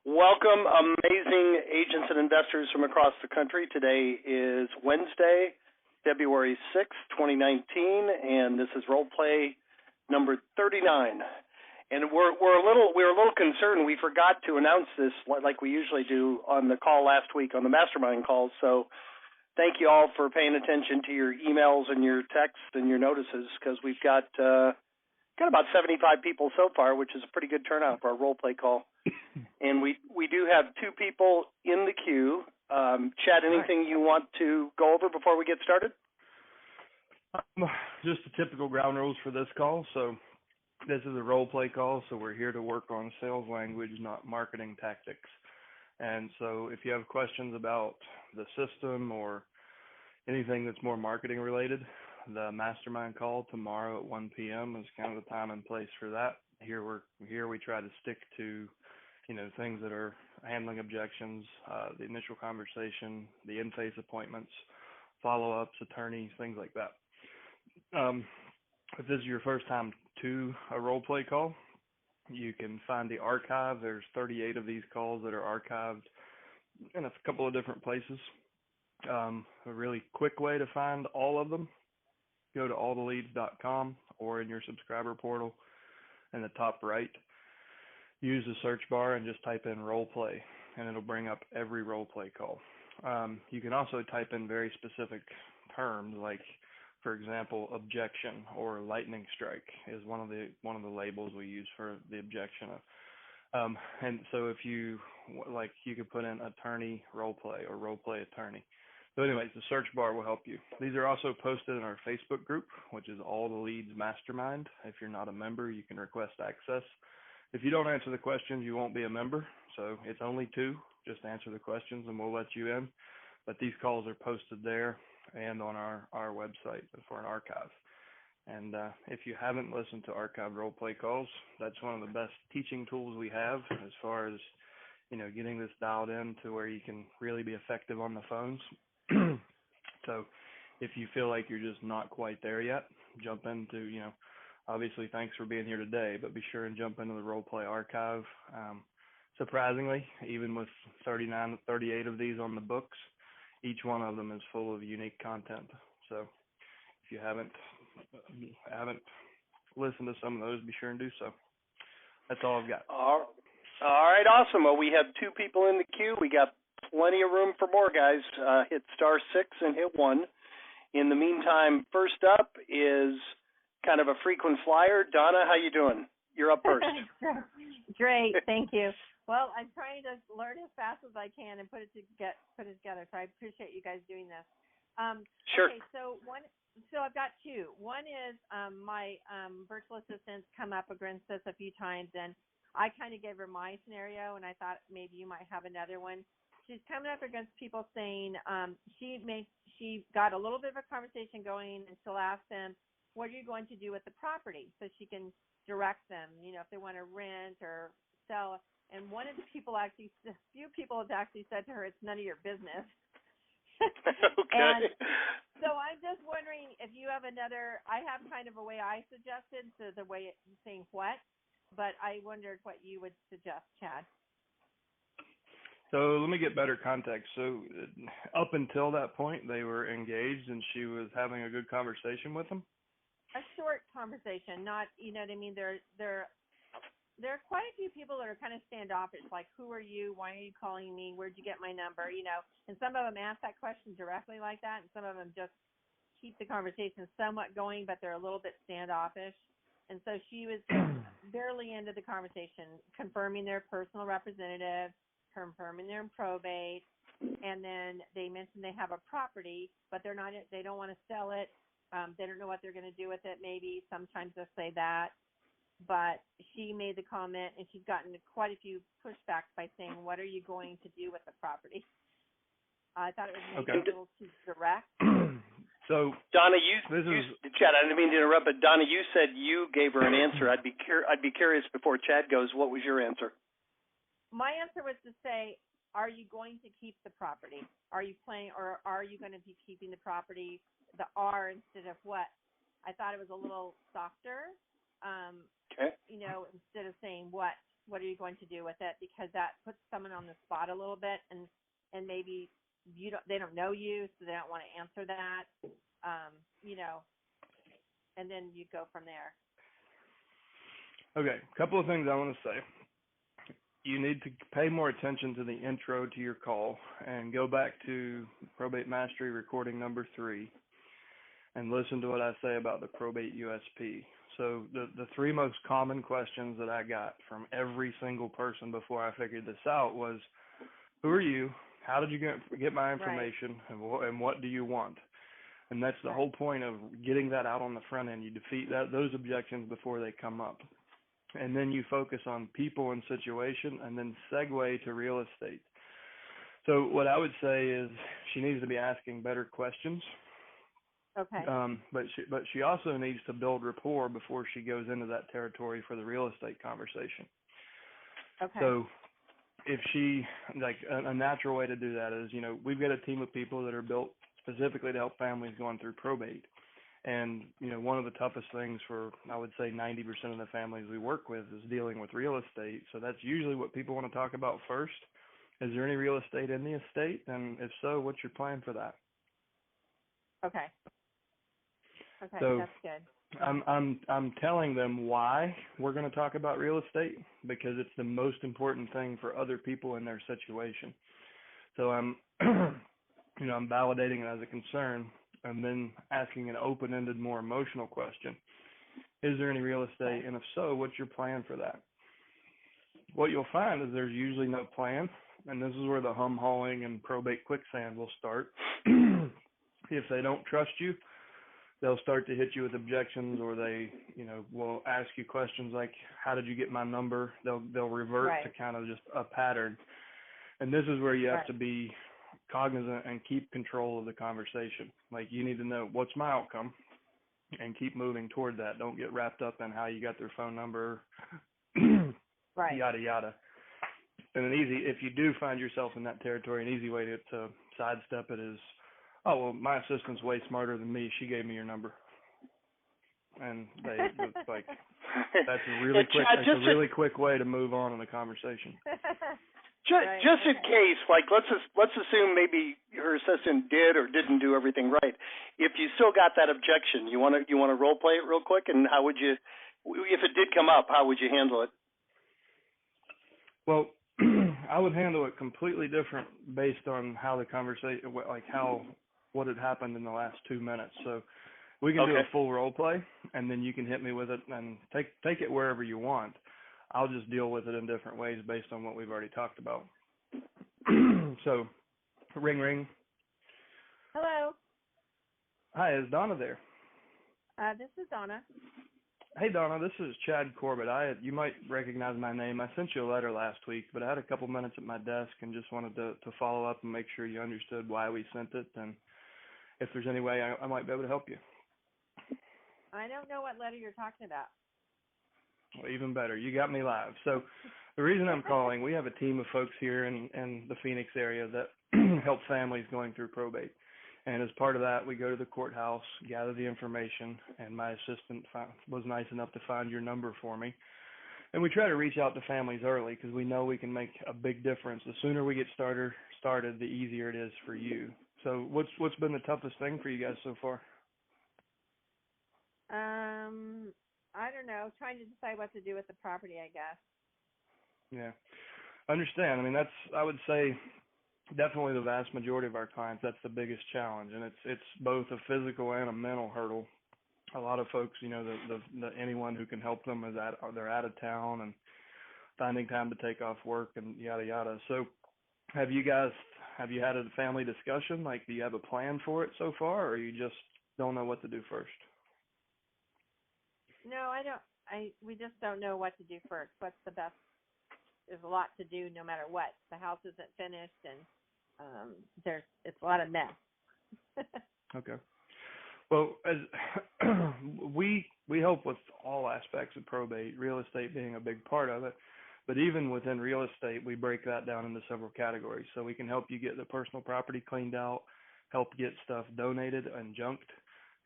Welcome, amazing agents and investors from across the country. Today is Wednesday, February 6th, 2019, and this is role play number 39. And we're a little concerned. We forgot to announce this like we usually do on the call last week on the mastermind calls. So thank you all for paying attention to your emails and your texts and your notices, because we've got about 75 people so far, which is a pretty good turnout for our role play call. And we do have two people in the queue. Chad, anything you want to go over before we get started? Just the typical ground rules for this call. So this is a role play call, so we're here to work on sales language, not marketing tactics. And so if you have questions about the system or anything that's more marketing related, the mastermind call tomorrow at 1 p.m. is kind of the time and place for that. Here we try to stick to things that are handling objections, the initial conversation, the in-face appointments, follow-ups, attorneys, things like that. If this is your first time to a role play call, you can find the archive. There's 38 of these calls that are archived in a couple of different places. A really quick way to find all of them, go to alltheleads.com or in your subscriber portal in the top right. Use the search bar and just type in role play, and it'll bring up every role play call. You can also type in very specific terms, like, for example, objection or lightning strike is one of the labels we use for the objection. And so if you could put in attorney role play or role play attorney. So anyways, the search bar will help you. These are also posted in our Facebook group, which is All the Leads Mastermind. If you're not a member, you can request access. If you don't answer the questions, you won't be a member. So it's only two. Just answer the questions and we'll let you in. But these calls are posted there and on our website for an archive. And if you haven't listened to archive role play calls, that's one of the best teaching tools we have as far as, getting this dialed in to where you can really be effective on the phones. So if you feel like you're just not quite there yet, jump into, obviously thanks for being here today, but be sure and jump into the role play archive. Surprisingly, even with 38 of these on the books, each one of them is full of unique content. So if you haven't listened to some of those, be sure and do so. That's all I've got. All right, awesome. Well, we have two people in the queue. We got plenty of room for more, guys. Hit *6 and hit 1. In the meantime, first up is kind of a frequent flyer. Donna, how you doing? You're up first. Great, thank you. Well, I'm trying to learn as fast as I can and put it together. So I appreciate you guys doing this. Sure. Okay, so I've got two. One is my virtual assistant's come up against this a few times, and I kind of gave her my scenario, and I thought maybe you might have another one. She's coming up against people saying she got a little bit of a conversation going, and she'll ask them, what are you going to do with the property? So she can direct them, if they want to rent or sell. And a few people have actually said to her, it's none of your business. Okay. And so I'm just wondering if you have I have kind of a way I suggested, so the way it's saying what, but I wondered what you would suggest, Chad. So let me get better context. So up until that point, they were engaged and she was having a good conversation with them? A short conversation, not, you know what I mean? There are quite a few people that are kind of standoffish, like, who are you? Why are you calling me? Where'd you get my number? And some of them ask that question directly like that, and some of them just keep the conversation somewhat going, but they're a little bit standoffish. And so she was barely into the conversation, confirming their personal representative, confirming they're in probate, and then they mentioned they have a property, but they don't want to sell it. They don't know what they're going to do with it. Maybe sometimes they'll say that, but she made the comment, and she's gotten quite a few pushbacks by saying, what are you going to do with the property? I thought it was maybe a little too direct. So, Donna, Chad, I didn't mean to interrupt, but Donna, you said you gave her an answer. I'd be curious before Chad goes, what was your answer? My answer was to say, are you going to keep the property? Are you planning, or are you going to be keeping the property? The R instead of what. I thought it was a little softer, okay. Instead of saying what. what are you going to do with it? Because that puts someone on the spot a little bit, and maybe they don't know you, so they don't want to answer that, and then you go from there. Okay, a couple of things I want to say. You need to pay more attention to the intro to your call and go back to Probate Mastery recording number 3 and listen to what I say about the probate USP. So the 3 most common questions that I got from every single person before I figured this out was, who are you? How did you get my information? Right. And what do you want? And that's the whole point of getting that out on the front end. You defeat those objections before they come up. And then you focus on people and situation, and then segue to real estate. So what I would say is she needs to be asking better questions. Okay. But she also needs to build rapport before she goes into that territory for the real estate conversation. Okay. So if she, like a natural way to do that is, we've got a team of people that are built specifically to help families going through probate. And, one of the toughest things for, I would say, 90% of the families we work with is dealing with real estate. So that's usually what people want to talk about first. Is there any real estate in the estate? And if so, what's your plan for that? Okay. Okay, so that's good. I'm telling them why we're going to talk about real estate, because it's the most important thing for other people in their situation. So I'm I'm validating it as a concern, and then asking an open-ended, more emotional question. Is there any real estate? And if so, what's your plan for that? What you'll find is there's usually no plan, and this is where the hum-hauling and probate quicksand will start. If they don't trust you, they'll start to hit you with objections, or they, will ask you questions like, how did you get my number? They'll revert to kind of just a pattern. And this is where you have to be cognizant and keep control of the conversation. Like, you need to know, what's my outcome, and keep moving toward that. Don't get wrapped up in how you got their phone number, yada, yada. And if you do find yourself in that territory, an easy way to sidestep it is, oh, well, my assistant's way smarter than me. She gave me your number. And it's like, that's a really quick way to move on in the conversation. Just in case, like, let's assume maybe her assistant did or didn't do everything right. If you still got that objection, you want to role play it real quick, and how would you, if it did come up, how would you handle it? Well, I would handle it completely different based on how the conversation, what had happened in the last 2 minutes. So we can do a full role play, and then you can hit me with it and take it wherever you want. I'll just deal with it in different ways based on what we've already talked about. So, ring, ring. Hello. Hi, is Donna there? This is Donna. Hey, Donna, this is Chad Corbett. You might recognize my name. I sent you a letter last week, but I had a couple minutes at my desk and just wanted to follow up and make sure you understood why we sent it, and if there's any way I might be able to help you. I don't know what letter you're talking about. Well, even better. You got me live. So the reason I'm calling, we have a team of folks here in the Phoenix area that help families going through probate. And as part of that, we go to the courthouse, gather the information, and my assistant was nice enough to find your number for me. And we try to reach out to families early because we know we can make a big difference. The sooner we get started, the easier it is for you. So what's been the toughest thing for you guys so far? I don't know, trying to decide what to do with the property, I guess. Yeah, understand. I mean, I would say, definitely the vast majority of our clients, that's the biggest challenge, and it's both a physical and a mental hurdle. A lot of folks, the anyone who can help them they're out of town and finding time to take off work and yada yada. So, have you had a family discussion? Like, do you have a plan for it so far, or you just don't know what to do first? No, I don't. We just don't know what to do first. What's the best? There's a lot to do no matter what. The house isn't finished, and it's a lot of mess. Okay. Well, as we help with all aspects of probate, real estate being a big part of it. But even within real estate, we break that down into several categories. So we can help you get the personal property cleaned out, help get stuff donated and junked,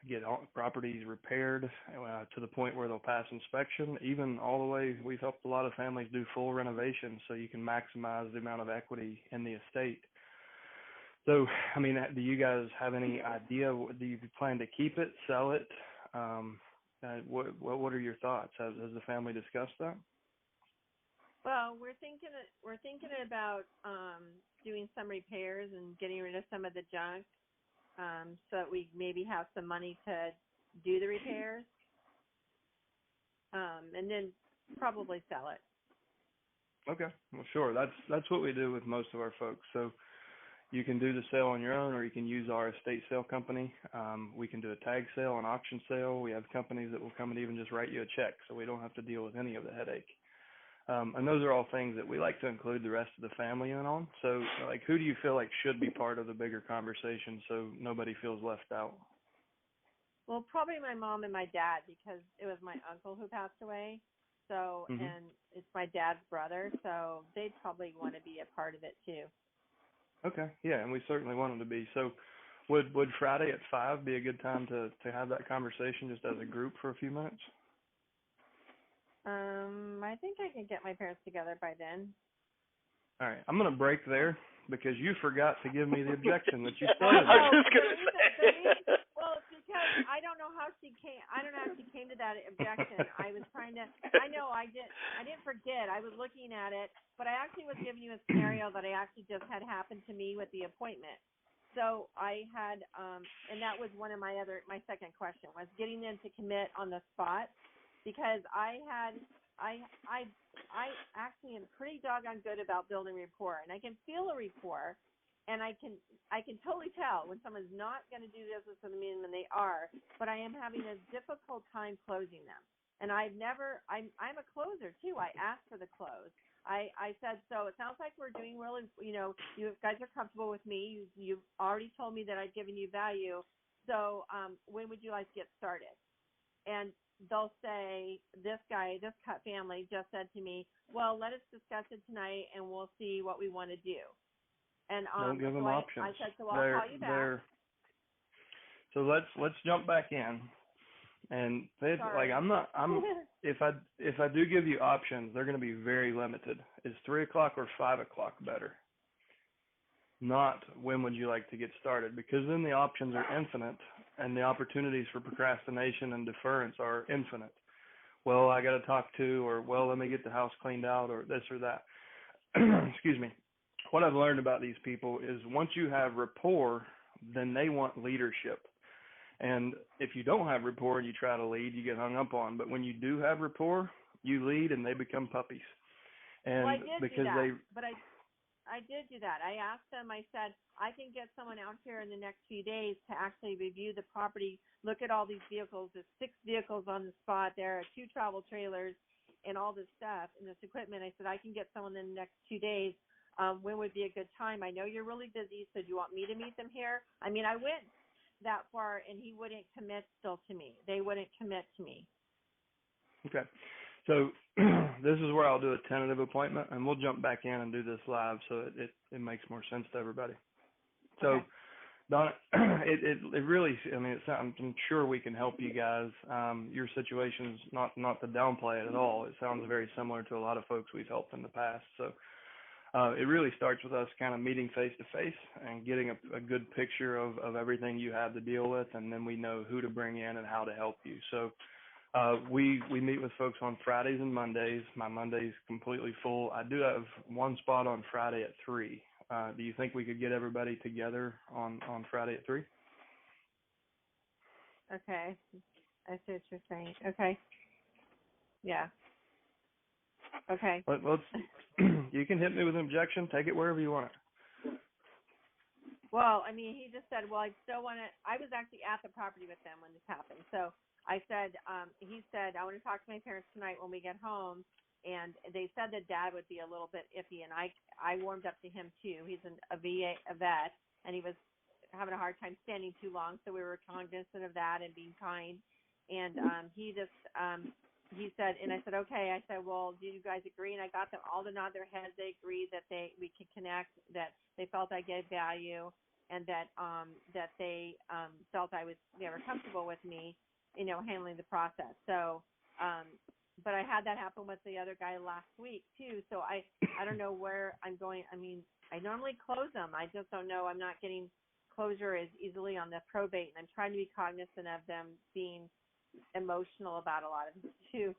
get properties repaired to the point where they'll pass inspection. Even all the way, we've helped a lot of families do full renovations so you can maximize the amount of equity in the estate. So, I mean, do you guys have any idea? Do you plan to keep it, sell it? What are your thoughts? Has the family discussed that? Well, we're thinking about doing some repairs and getting rid of some of the junk, so that we maybe have some money to do the repairs, and then probably sell it. Okay, well, sure. That's what we do with most of our folks. So you can do the sale on your own, or you can use our estate sale company. We can do a tag sale, an auction sale. We have companies that will come and even just write you a check, so we don't have to deal with any of the headache. And those are all things that we like to include the rest of the family in on. So, like, who do you feel like should be part of the bigger conversation so nobody feels left out? Well, probably my mom and my dad, because it was my uncle who passed away. So, and it's my dad's brother, so they'd probably want to be a part of it too. Okay, yeah, and we certainly want them to be. So would Friday at 5 be a good time to have that conversation just as a group for a few minutes? I think I can get my parents together by then. All right, I'm going to break there because you forgot to give me the objection that you started. I was just going to say. Well, it's because I don't know how she came. I don't know how she came to that objection. I was trying to. I know I didn't forget. I was looking at it, but I actually was giving you a scenario that I actually just had happened to me with the appointment. So I had, and that was one of my second question was getting them to commit on the spot, because I actually am pretty doggone good about building rapport, and I can feel a rapport, and I can totally tell when someone's not going to do business with me and when they are, but I am having a difficult time closing them. And I'm a closer too. I ask for the close. I said, so it sounds like we're doing really, you guys are comfortable with me. You've already told me that I've given you value. So when would you like to get started? And they'll say, this family just said to me, well, let us discuss it tonight and we'll see what we want to do. And don't give them options. I said, so I'll call you back. So let's jump back in. And if I do give you options, they're going to be very limited. Is 3 o'clock or 5 o'clock better? Not when would you like to get started, because then the options are infinite and the opportunities for procrastination and deference are infinite. Well, I got to talk to, or well, let me get the house cleaned out, or this or that. Excuse me. What I've learned about these people is once you have rapport, then they want leadership. And if you don't have rapport and you try to lead, you get hung up on. But when you do have rapport, you lead and they become puppies. And well, I did do that. I did do that. I asked them, I said, I can get someone out here in the next few days to actually review the property, look at all these vehicles. There's 6 vehicles on the spot. There are 2 travel trailers and all this stuff and this equipment. I said, I can get someone in the next 2 days. When would be a good time? I know you're really busy, so do you want me to meet them here? I mean, I went that far, and he wouldn't commit still to me. They wouldn't commit to me. Okay. So this is where I'll do a tentative appointment, and we'll jump back in and do this live so it makes more sense to everybody. So, okay. Donna, it really, I mean, I'm sure we can help you guys. Your situation's not to downplay it at all. It sounds very similar to a lot of folks we've helped in the past. So it really starts with us kind of meeting face to face and getting a good picture of everything you have to deal with, and then we know who to bring in and how to help you. So we meet with folks on Fridays and Mondays. My Monday's completely full. I do have one spot on Friday at 3. Do you think we could get everybody together on Friday at 3? Okay. I see what you're saying. Okay. Yeah. Okay. Let's. You can hit me with an objection. Take it wherever you want it. Well, I mean, he just said, well, I still want to. I was actually at the property with them when this happened. So I said, he said, I want to talk to my parents tonight when we get home. And they said that Dad would be a little bit iffy. And I warmed up to him, too. He's a vet, and he was having a hard time standing too long. So we were cognizant of that and being kind. And he said, and I said, okay. I said, well, do you guys agree? And I got them all to nod their heads. They agreed that we could connect, that they felt I gave value. and that they felt they were comfortable with me, handling the process. So, but I had that happen with the other guy last week too. So I don't know where I'm going. I mean, I normally close them. I just don't know. I'm not getting closure as easily on the probate, and I'm trying to be cognizant of them being emotional about a lot of it too.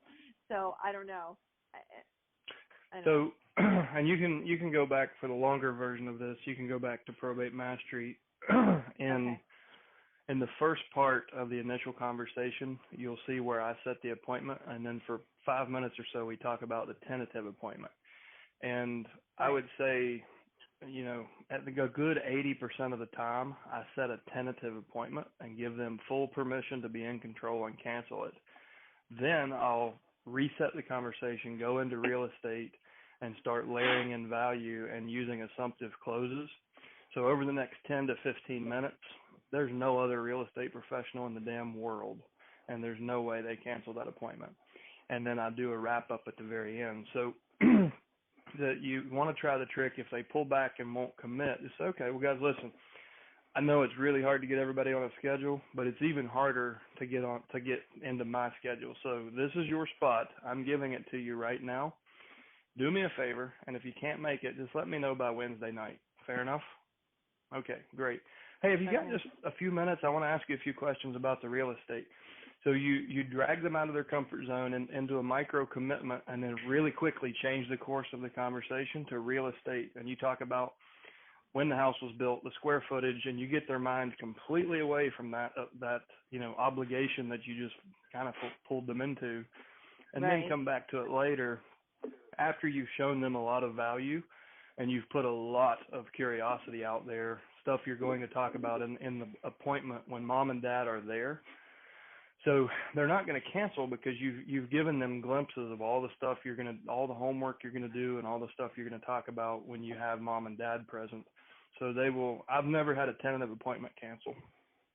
So I don't know. I don't know. And you can go back for the longer version of this. You can go back to Probate Mastery in the first part of the initial conversation. You'll see where I set the appointment, and then for 5 minutes or so we talk about the tentative appointment. And I would say, at a good 80% of the time, I set a tentative appointment and give them full permission to be in control and cancel it. Then I'll reset the conversation, go into real estate, and start layering in value and using assumptive closes. So over the next 10 to 15 minutes, there's no other real estate professional in the damn world, and there's no way they cancel that appointment. And then I do a wrap-up at the very end. So that you want to try the trick. If they pull back and won't commit, just say, okay, well, guys, listen, I know it's really hard to get everybody on a schedule, but it's even harder to get into my schedule. So this is your spot. I'm giving it to you right now. Do me a favor, and if you can't make it, just let me know by Wednesday night. Fair enough? Okay, great. Hey, have you got just a few minutes? I want to ask you a few questions about the real estate. So you drag them out of their comfort zone and into a micro commitment, and then really quickly change the course of the conversation to real estate. And you talk about when the house was built, the square footage, and you get their mind completely away from that obligation that you just kind of pulled them into, and then come back to it later after you've shown them a lot of value and you've put a lot of curiosity out there, stuff you're going to talk about in the appointment when mom and dad are there. So they're not going to cancel because you've given them glimpses of all the stuff all the homework you're going to do and all the stuff you're going to talk about when you have mom and dad present. So they will. I've never had a tentative appointment cancel,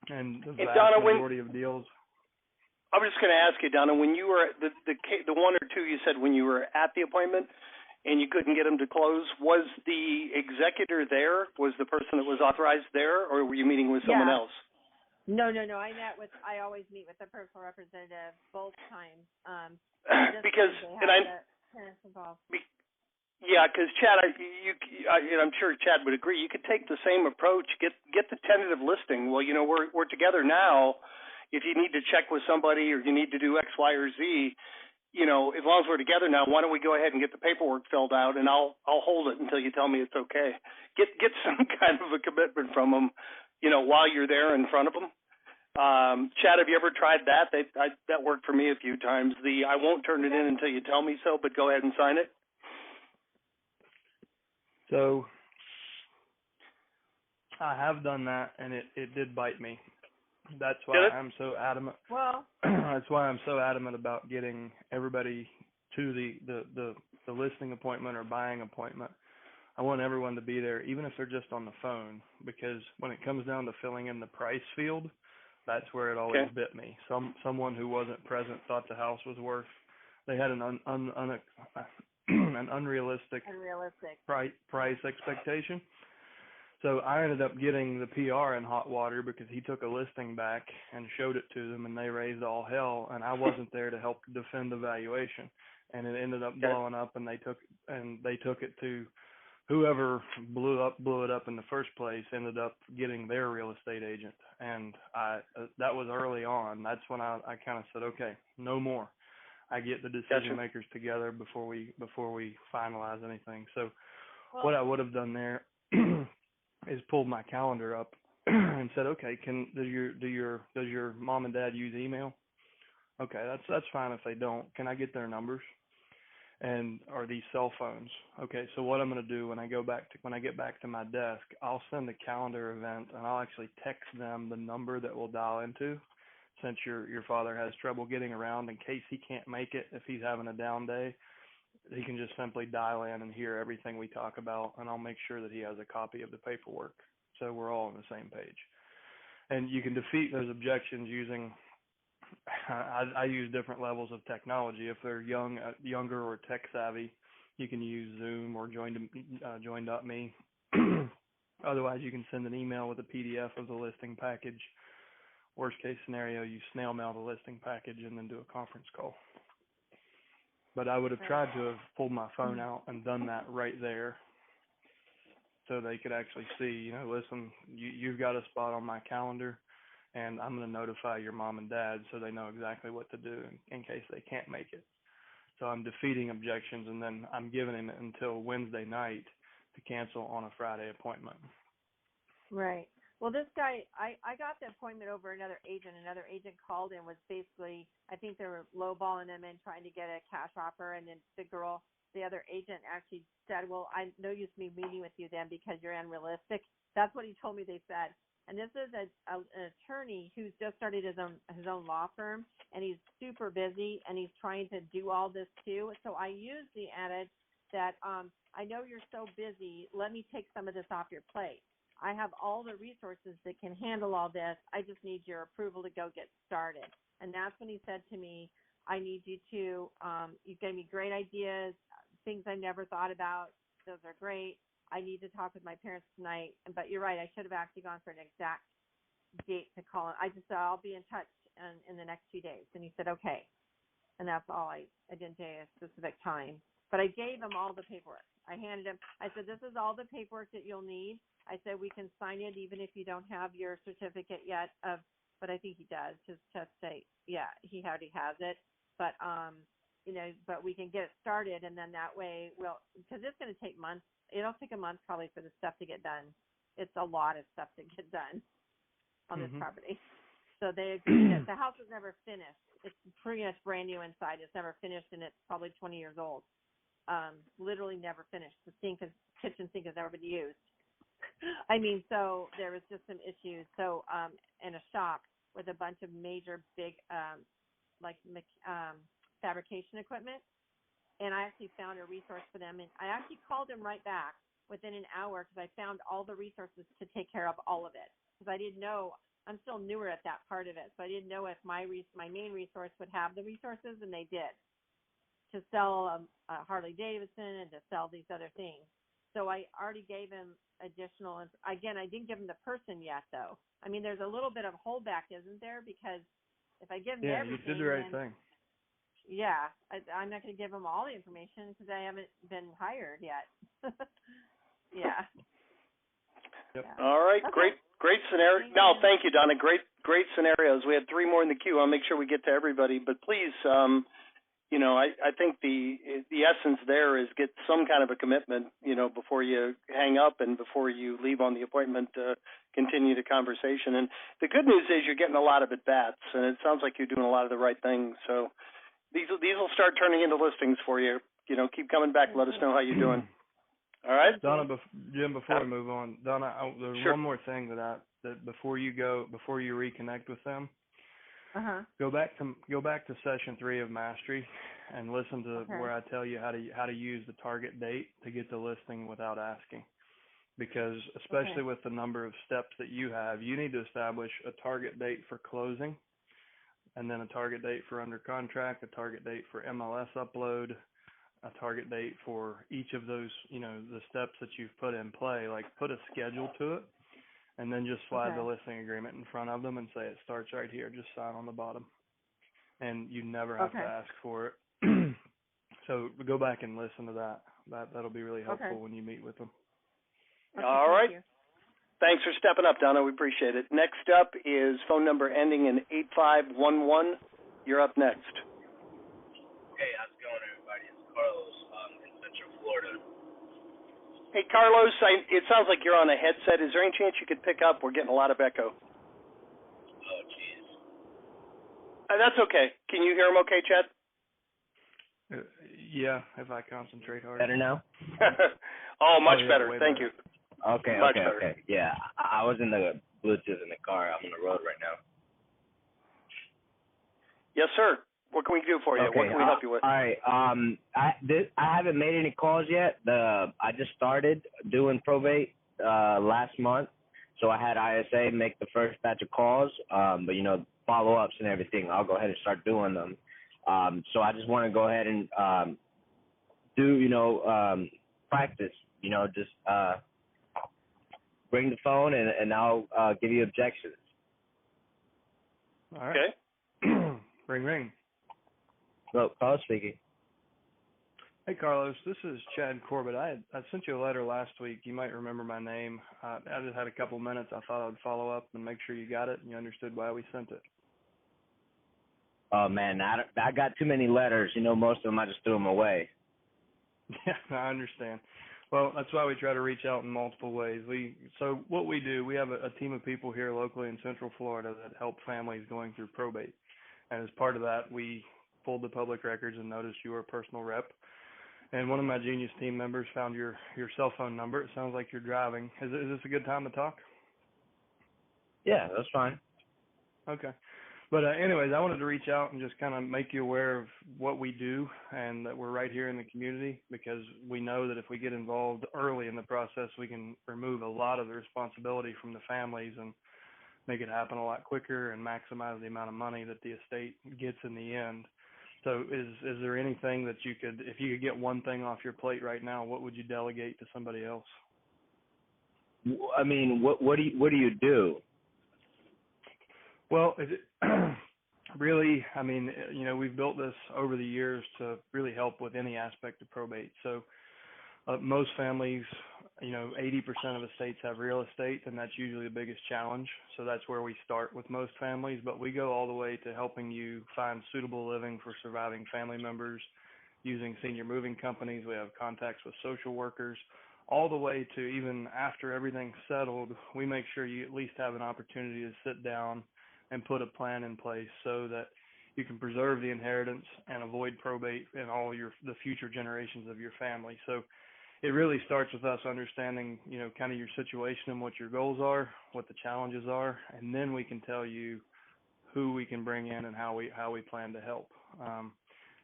and the vast majority of deals. I was just going to ask you, Donna, when you were the one or two you said when you were at the appointment and you couldn't get them to close, was the executor there? Was the person that was authorized there, or were you meeting with someone else? No. I always meet with the personal representative both times. Because Chad, I'm sure Chad would agree. You could take the same approach. Get the tentative listing. Well, we're together now. If you need to check with somebody or you need to do X, Y, or Z, as long as we're together now, why don't we go ahead and get the paperwork filled out, and I'll hold it until you tell me it's okay. Get some kind of a commitment from them, while you're there in front of them. Chad, have you ever tried that? That worked for me a few times. I won't turn it in until you tell me so, but go ahead and sign it. So I have done that, and it did bite me. That's why I'm so adamant. Well, that's why I'm so adamant about getting everybody to the listing appointment or buying appointment. I want everyone to be there, even if they're just on the phone, because when it comes down to filling in the price field, that's where it always bit me. Someone who wasn't present thought the house was worth. They had an unrealistic price expectation. So I ended up getting the PR in hot water because he took a listing back and showed it to them, and they raised all hell, and I wasn't there to help defend the valuation, and it ended up blowing up, and they took it to whoever blew it up in the first place. Ended up getting their real estate agent, and that was early on. That's when I kind of said, okay, no more. I get the decision makers together before we finalize anything. So what I would have done there is pulled my calendar up and said, okay, does your mom and dad use email? Okay, that's fine if they don't. Can I get their numbers? And are these cell phones? Okay, so what I'm going to do when I get back to my desk, I'll send a calendar event, and I'll actually text them the number that we'll dial into, since your father has trouble getting around. In case he can't make it, if he's having a down day, he can just simply dial in and hear everything we talk about, and I'll make sure that he has a copy of the paperwork, so we're all on the same page. And you can defeat those objections using I use different levels of technology. If they're younger or tech savvy, you can use Zoom or Join.me. Otherwise, you can send an email with a PDF of the listing package. Worst case scenario, you snail mail the listing package and then do a conference call. But I would have tried to have pulled my phone out and done that right there so they could actually see, listen, you've got a spot on my calendar, and I'm going to notify your mom and dad so they know exactly what to do in case they can't make it. So I'm defeating objections, and then I'm giving him until Wednesday night to cancel on a Friday appointment. Right. Well, this guy, I got the appointment over another agent. Another agent called and was basically, I think they were lowballing him and trying to get a cash offer. And then the other agent actually said, well, I no use me meeting with you then because you're unrealistic. That's what he told me they said. And this is an attorney who's just started his own law firm, and he's super busy, and he's trying to do all this too. So I usually added that I know you're so busy. Let me take some of this off your plate. I have all the resources that can handle all this. I just need your approval to go get started. And that's when he said to me, I need you to, you gave me great ideas, things I never thought about. Those are great. I need to talk with my parents tonight. But you're right, I should have actually gone for an exact date to call him. I just said, I'll be in touch in the next few days. And he said, okay. And that's all. I didn't say a specific time. But I gave him all the paperwork. I handed him, I said, this is all the paperwork that you'll need. I said, we can sign it even if you don't have your certificate yet but I think he does. His test say, yeah, he already has it. But, but we can get it started, and then that way because it's going to take months. It'll take a month probably for the stuff to get done. It's a lot of stuff to get done on this property. So they agreed that the house is never finished. It's pretty much brand new inside. It's never finished, and it's probably 20 years old. Literally never finished. The kitchen sink has never been used. I mean, so there was just some issues. So, in a shop with a bunch of major big, fabrication equipment. And I actually found a resource for them. And I actually called them right back within an hour because I found all the resources to take care of all of it. Because I didn't know, I'm still newer at that part of it. So I didn't know if my main resource would have the resources, and they did. To sell a Harley Davidson and to sell these other things. So I already gave him additional. Again, I didn't give him the person yet, though. I mean, there's a little bit of holdback, isn't there? Because if I give him everything, you did the right thing. Yeah, I'm not going to give him all the information because I haven't been hired yet. Yeah. Yep. Yeah. All right, Okay. great scenario. No, thank you, Donna. Great scenarios. We had 3 more in the queue. I'll make sure we get to everybody, but please, I think the essence there is get some kind of a commitment, before you hang up and before you leave on the appointment to continue the conversation. And the good news is you're getting a lot of at-bats, and it sounds like you're doing a lot of the right things. So these will start turning into listings for you. Keep coming back. Let us know how you're doing. All right, Donna. Jim, before we move on, Donna, there's Sure. one more thing that before you reconnect with them, go back to session 3 of Mastery and listen to where I tell you how to use the target date to get the listing without asking. Because especially with the number of steps that you have, you need to establish a target date for closing, and then a target date for under contract, a target date for MLS upload, a target date for each of those, the steps that you've put in play. Like, put a schedule to it, and then just slide the listing agreement in front of them and say it starts right here. Just sign on the bottom, and you never have to ask for it. So go back and listen to that. That'll be really helpful when you meet with them. Okay, all right. thank you. Thanks for stepping up, Donna. We appreciate it. Next up is phone number ending in 8511. You're up next. Hey, how's it going, everybody? It's Carlos in Central Florida. Hey, Carlos, it sounds like you're on a headset. Is there any chance you could pick up? We're getting a lot of echo. Oh, jeez. That's okay. Can you hear him okay, Chad? Yeah, if I concentrate hard. Better now? Much better. Thank you. Okay, Much better. okay. Yeah, I was in the Bluetooth in the car. I'm on the road right now. Yes, sir. What can we do for you? Okay, What can we help you with? All right. I haven't made any calls yet. I just started doing probate last month, so I had ISA make the first batch of calls. But follow-ups and everything, I'll go ahead and start doing them. So I just want to go ahead and do practice. Just bring the phone and I'll give you objections. All right. Okay. Ring. Well, Carlos speaking. Hey, Carlos, this is Chad Corbett. I sent you a letter last week. You might remember my name. I just had a couple minutes. I thought I'd follow up and make sure you got it and you understood why we sent it. Oh, man, I got too many letters. Most of them I just threw them away. Yeah, I understand. Well, that's why we try to reach out in multiple ways. So what we do, we have a team of people here locally in Central Florida that help families going through probate. And as part of that, we pulled the public records and noticed you were a personal rep. And one of my Genius team members found your cell phone number. It sounds like you're driving. Is this a good time to talk? Yeah, that's fine. Okay. But anyways, I wanted to reach out and just kind of make you aware of what we do and that we're right here in the community, because we know that if we get involved early in the process, we can remove a lot of the responsibility from the families and make it happen a lot quicker and maximize the amount of money that the estate gets in the end. So is there anything that if you could get one thing off your plate right now, what would you delegate to somebody else? I mean, what do you do? Well, really, I mean, we've built this over the years to really help with any aspect of probate. So most families, 80% of estates have real estate, and that's usually the biggest challenge. So that's where we start with most families, but we go all the way to helping you find suitable living for surviving family members using senior moving companies. We have contacts with social workers, all the way to even after everything's settled, we make sure you at least have an opportunity to sit down and put a plan in place so that you can preserve the inheritance and avoid probate in all the future generations of your family. So it really starts with us understanding, kind of your situation and what your goals are, what the challenges are, and then we can tell you who we can bring in and how we plan to help.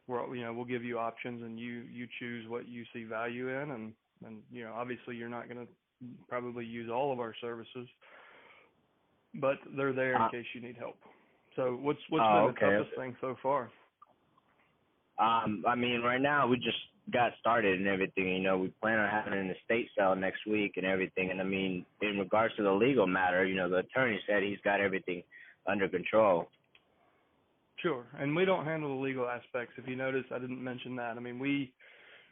We'll give you options, and you choose what you see value in, and obviously you're not going to probably use all of our services, but they're there in case you need help. So what's been the toughest thing so far? I mean, right now we just got started and everything. We plan on having an estate sale next week and everything. And I mean, in regards to the legal matter, the attorney said he's got everything under control. Sure. And we don't handle the legal aspects. If you notice, I didn't mention that. I mean,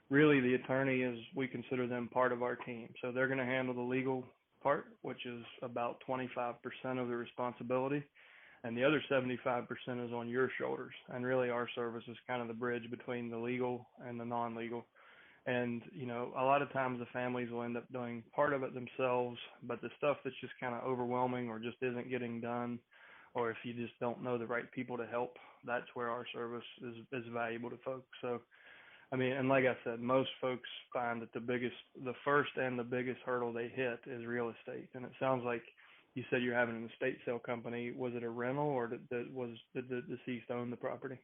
the attorney we consider them part of our team. So they're going to handle the legal part, which is about 25% of the responsibility. And the other 75% is on your shoulders. And really our service is kind of the bridge between the legal and the non-legal. And, a lot of times the families will end up doing part of it themselves, but the stuff that's just kind of overwhelming or just isn't getting done, or if you just don't know the right people to help, that's where our service is valuable to folks. So, I mean, and like I said, most folks find that the first and the biggest hurdle they hit is real estate. And it sounds like you said you're having an estate sale company. Was it a rental, or did the deceased own the property?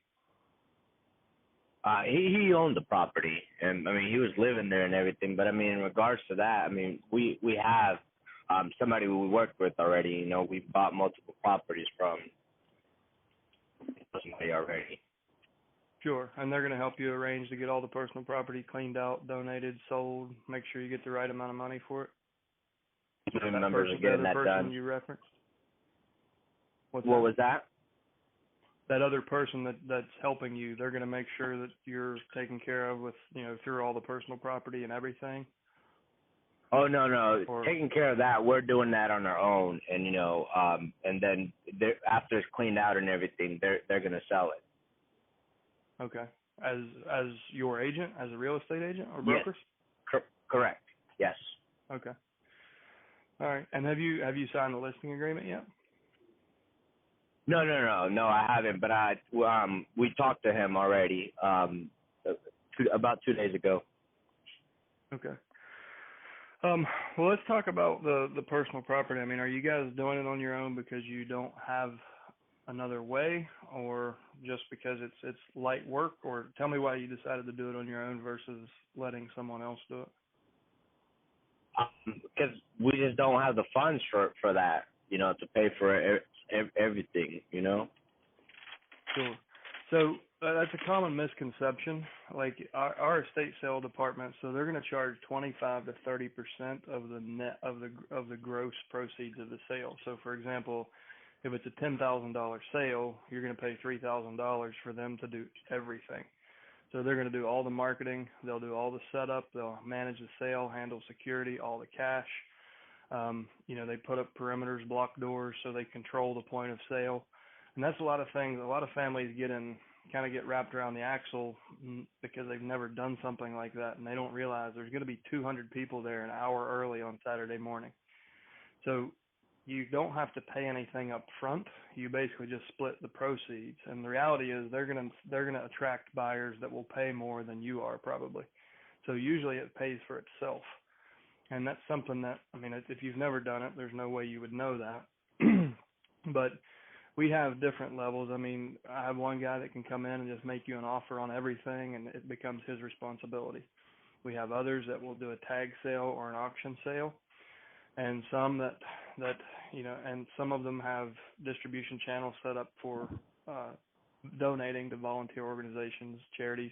He owned the property, and I mean, he was living there and everything. But I mean, in regards to that, I mean, we have somebody we worked with already. We bought multiple properties from somebody already. Sure, and they're going to help you arrange to get all the personal property cleaned out, donated, sold, make sure you get the right amount of money for it. Members are getting that done. You referenced? What was that? That other person that's helping you, they're going to make sure that you're taken care of with, through all the personal property and everything? Oh, no. Taking care of that, we're doing that on our own. And, and then after it's cleaned out and everything, they're going to sell it. Okay. As your agent, as a real estate agent or broker? Yes. Correct. Yes. Okay. All right. And have you signed the listing agreement yet? No, I haven't. But we talked to him already about 2 days ago. Okay. Well, let's talk about the personal property. I mean, are you guys doing it on your own because you don't have another way, or just because it's light work? Or tell me why you decided to do it on your own versus letting someone else do it. Because we just don't have the funds for that, to pay for everything, Sure. So that's a common misconception. Like our estate sale department, so they're going to charge 25 to 30% of the net of the gross proceeds of the sale. So for example, if it's a $10,000 sale, you're going to pay $3,000 for them to do everything. So they're going to do all the marketing, they'll do all the setup, they'll manage the sale, handle security, all the cash. They put up perimeters, block doors, so they control the point of sale. And that's a lot of things. A lot of families get wrapped around the axle because they've never done something like that, and they don't realize there's going to be 200 people there an hour early on Saturday morning. So you don't have to pay anything up front. You basically just split the proceeds. And the reality is they're going to attract buyers that will pay more than you are probably. So usually it pays for itself. And that's something that, if you've never done it, there's no way you would know that. But we have different levels. I have one guy that can come in and just make you an offer on everything, and it becomes his responsibility. We have others that will do a tag sale or an auction sale, and some that and some of them have distribution channels set up for donating to volunteer organizations, charities.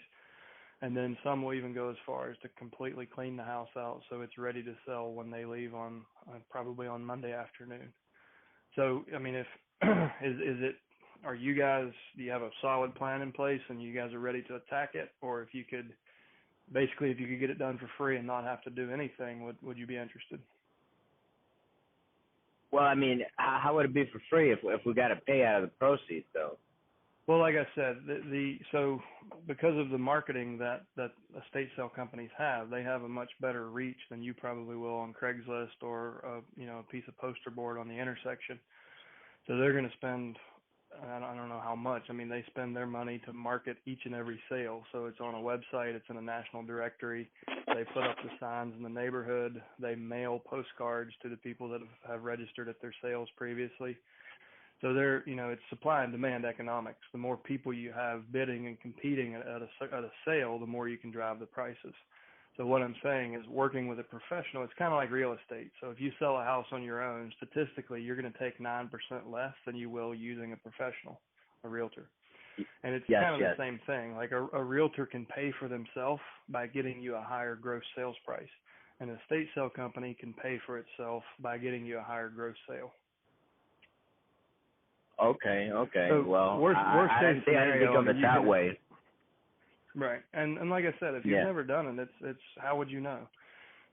And then some will even go as far as to completely clean the house out so it's ready to sell when they leave on probably on Monday afternoon. So, if are you guys, do you have a solid plan in place and you guys are ready to attack it? Or if you could get it done for free and not have to do anything, would you be interested? Well, how would it be for free if we got to pay out of the proceeds, though? Well, like I said, so because of the marketing that estate sale companies have, they have a much better reach than you probably will on Craigslist or a piece of poster board on the intersection. So they're going to spend, I don't know how much. They spend their money to market each and every sale. So it's on a website, it's in a national directory. They put up the signs in the neighborhood. They mail postcards to the people that have registered at their sales previously. So it's supply and demand economics. The more people you have bidding and competing at a sale, the more you can drive the prices. So what I'm saying is working with a professional, it's kind of like real estate. So if you sell a house on your own, statistically, you're going to take 9% less than you will using a professional, a realtor. And it's kind of the same thing. Like a realtor can pay for themselves by getting you a higher gross sales price. An estate sale company can pay for itself by getting you a higher gross sale. Okay. So well, worst case scenario, I didn't think of it that way. Right, and like I said, if you've never done it, it's how would you know?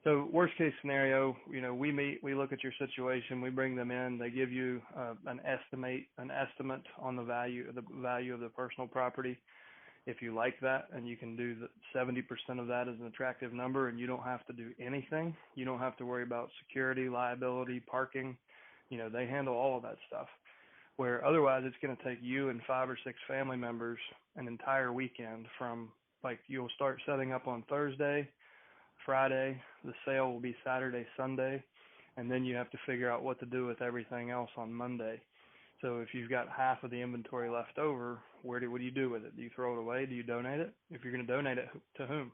So worst case scenario, we meet, we look at your situation, we bring them in, they give you an estimate on the value of the personal property. If you like that, and you can do 70% of that as an attractive number, and you don't have to do anything, you don't have to worry about security, liability, parking. They handle all of that stuff. Where otherwise it's going to take you and 5 or 6 family members an entire weekend from, you'll start setting up on Thursday, Friday, the sale will be Saturday, Sunday, and then you have to figure out what to do with everything else on Monday. So if you've got half of the inventory left over, what do you do with it? Do you throw it away? Do you donate it? If you're going to donate it, to whom?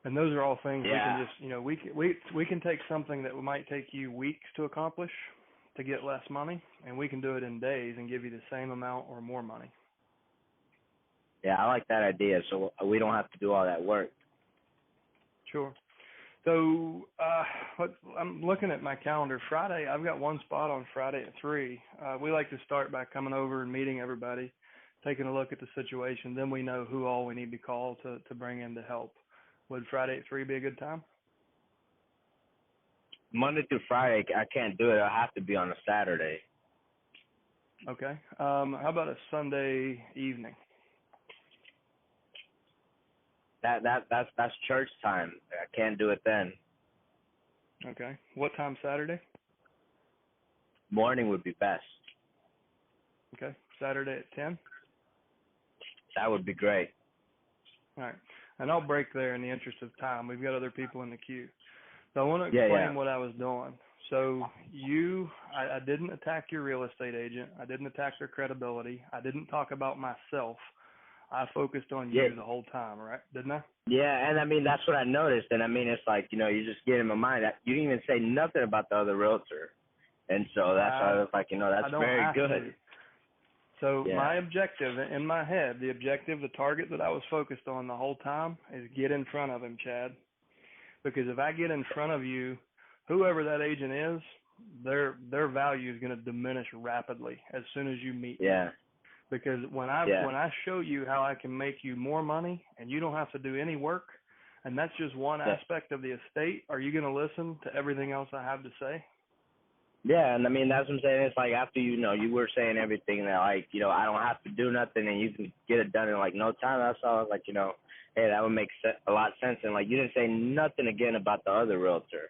And those are all things we can just, we can take something that might take you weeks to accomplish to get less money, and we can do it in days and give you the same amount or more money. Yeah, I like that idea, so we don't have to do all that work. Sure. So I'm looking at my calendar. Friday, I've got one spot on Friday at 3. We like to start by coming over and meeting everybody, taking a look at the situation. Then we know who all we need to call to bring in to help. Would Friday at 3 be a good time? Monday through Friday, I can't do it. It'll have to be on a Saturday. Okay. How about a Sunday evening? That's church time. I can't do it then. Okay. What time Saturday? Morning would be best. Okay. Saturday at 10? That would be great. All right. And I'll break there in the interest of time. We've got other people in the queue. So I want to explain what I was doing. So I didn't attack your real estate agent. I didn't attack their credibility. I didn't talk about myself. I focused on you the whole time, right? Didn't I? Yeah, and that's what I noticed. And it's like, you just get in my mind. You didn't even say nothing about the other realtor. And so that's why I was like, that's very good. So my objective in my head, the target that I was focused on the whole time is get in front of him, Chad. Because if I get in front of you, whoever that agent is, their value is going to diminish rapidly as soon as you meet me. Because when I show you how I can make you more money and you don't have to do any work, and that's just one aspect of the estate, are you going to listen to everything else I have to say? Yeah, and I mean, that's what I'm saying. It's like after, you were saying everything that, like, I don't have to do nothing and you can get it done in, like, no time. That's all. I was like, hey, that would make a lot of sense. And, like, you didn't say nothing again about the other realtor.